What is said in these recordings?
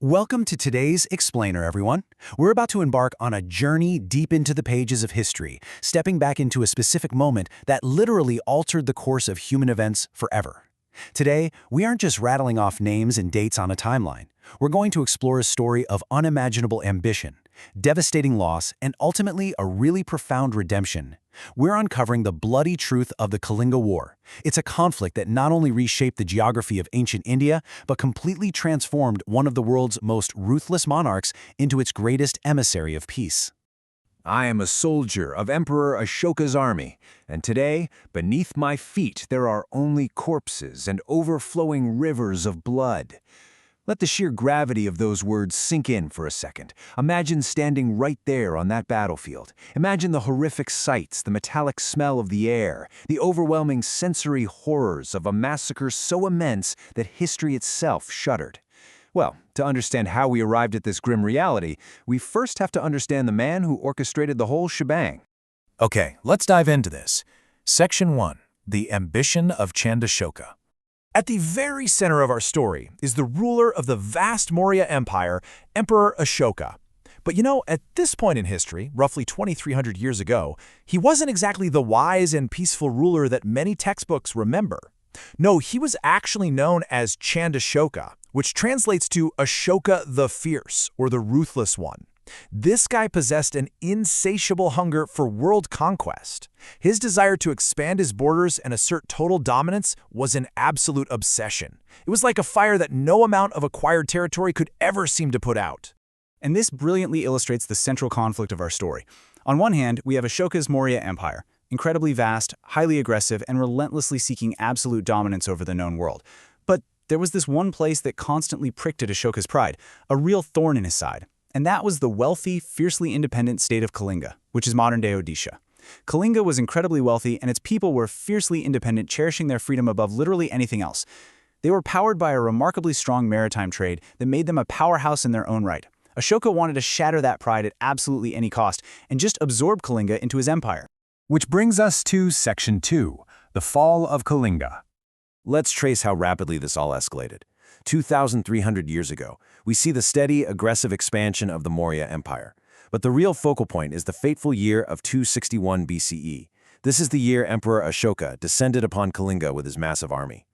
Welcome to today's Explainer, everyone. We're about to embark on a journey deep into the pages of history, stepping back into a specific moment that literally altered the course of human events forever. Today, we aren't just rattling off names and dates on a timeline. We're going to explore a story of unimaginable ambition, devastating loss, and ultimately a really profound redemption. We're uncovering the bloody truth of the Kalinga War. It's a conflict that not only reshaped the geography of ancient India, but completely transformed one of the world's most ruthless monarchs into its greatest emissary of peace. I am a soldier of Emperor Ashoka's army, and today, beneath my feet, there are only corpses and overflowing rivers of blood. Let the sheer gravity of those words sink in for a second. Imagine standing right there on that battlefield. Imagine the horrific sights, the metallic smell of the air, the overwhelming sensory horrors of a massacre so immense that history itself shuddered. Well, to understand how we arrived at this grim reality, we first have to understand the man who orchestrated the whole shebang. Okay, let's dive into this. Section 1. The Ambition of Chandashoka. At the very center of our story is the ruler of the vast Maurya Empire, Emperor Ashoka. But at this point in history, roughly 2,300 years ago, he wasn't exactly the wise and peaceful ruler that many textbooks remember. No, he was actually known as Chandashoka, which translates to Ashoka the Fierce, or the Ruthless One. This guy possessed an insatiable hunger for world conquest. His desire to expand his borders and assert total dominance was an absolute obsession. It was like a fire that no amount of acquired territory could ever seem to put out. And this brilliantly illustrates the central conflict of our story. On one hand, we have Ashoka's Maurya Empire, incredibly vast, highly aggressive, and relentlessly seeking absolute dominance over the known world. But there was this one place that constantly pricked at Ashoka's pride, a real thorn in his side. And that was the wealthy, fiercely independent state of Kalinga, which is modern-day Odisha. Kalinga was incredibly wealthy, and its people were fiercely independent, cherishing their freedom above literally anything else. They were powered by a remarkably strong maritime trade that made them a powerhouse in their own right. Ashoka wanted to shatter that pride at absolutely any cost and just absorb Kalinga into his empire. Which brings us to Section 2, the fall of Kalinga. Let's trace how rapidly this all escalated. 2,300 years ago, we see the steady, aggressive expansion of the Maurya Empire. But the real focal point is the fateful year of 261 BCE. This is the year Emperor Ashoka descended upon Kalinga with his massive army.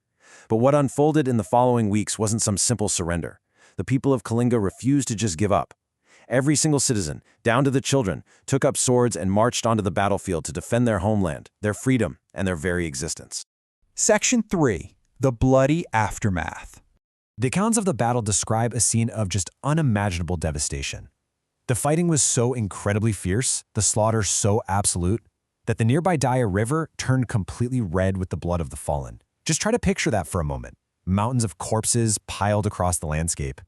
But what unfolded in the following weeks wasn't some simple surrender. The people of Kalinga refused to just give up. Every single citizen, down to the children, took up swords and marched onto the battlefield to defend their homeland, their freedom, and their very existence. Section 3. The Bloody Aftermath. The accounts of the battle describe a scene of just unimaginable devastation. The fighting was so incredibly fierce, the slaughter so absolute, that the nearby Daya River turned completely red with the blood of the fallen. Just try to picture that for a moment. Mountains of corpses piled across the landscape.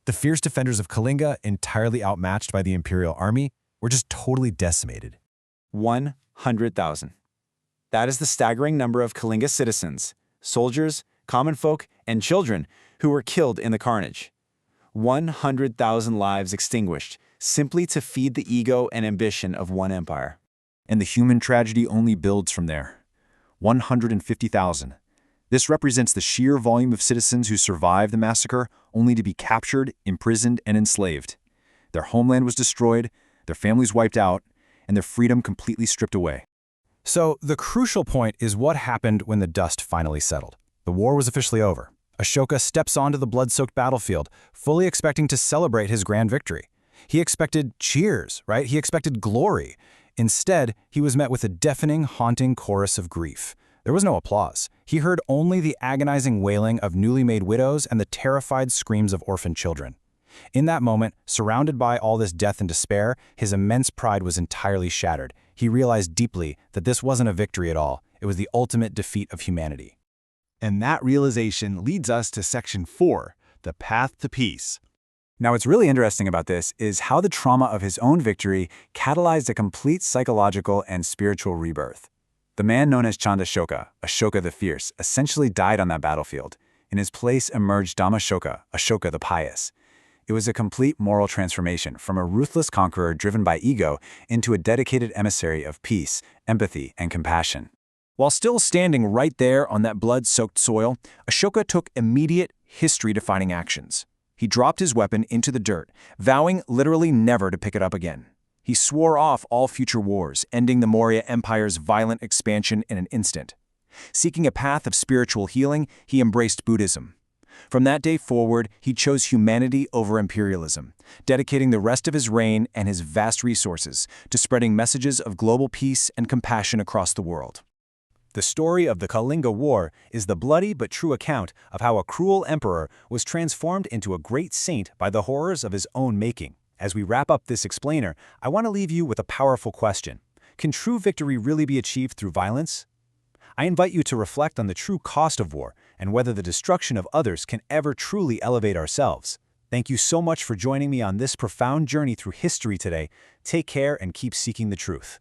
The fierce defenders of Kalinga, entirely outmatched by the imperial army, were just totally decimated. 100,000. That is the staggering number of Kalinga citizens, soldiers, common folk, and children who were killed in the carnage. 100,000 lives extinguished, simply to feed the ego and ambition of one empire. And the human tragedy only builds from there. 150,000. This represents the sheer volume of citizens who survived the massacre only to be captured, imprisoned, and enslaved. Their homeland was destroyed, their families wiped out, and their freedom completely stripped away. So the crucial point is what happened when the dust finally settled. The war was officially over. Ashoka steps onto the blood-soaked battlefield, fully expecting to celebrate his grand victory. He expected cheers, right? He expected glory. Instead, he was met with a deafening, haunting chorus of grief. There was no applause. He heard only the agonizing wailing of newly made widows and the terrified screams of orphaned children. In that moment, surrounded by all this death and despair, his immense pride was entirely shattered. He realized deeply that this wasn't a victory at all. It was the ultimate defeat of humanity. And that realization leads us to Section 4, the path to peace. Now, what's really interesting about this is how the trauma of his own victory catalyzed a complete psychological and spiritual rebirth. The man known as Chandashoka, Ashoka the Fierce, essentially died on that battlefield. In his place emerged Dharmashoka, Ashoka the Pious. It was a complete moral transformation from a ruthless conqueror driven by ego into a dedicated emissary of peace, empathy, and compassion. While still standing right there on that blood-soaked soil, Ashoka took immediate, history-defining actions. He dropped his weapon into the dirt, vowing literally never to pick it up again. He swore off all future wars, ending the Maurya Empire's violent expansion in an instant. Seeking a path of spiritual healing, he embraced Buddhism. From that day forward, he chose humanity over imperialism, dedicating the rest of his reign and his vast resources to spreading messages of global peace and compassion across the world. The story of the Kalinga War is the bloody but true account of how a cruel emperor was transformed into a great saint by the horrors of his own making. As we wrap up this explainer, I want to leave you with a powerful question. Can true victory really be achieved through violence? I invite you to reflect on the true cost of war and whether the destruction of others can ever truly elevate ourselves. Thank you so much for joining me on this profound journey through history today. Take care and keep seeking the truth.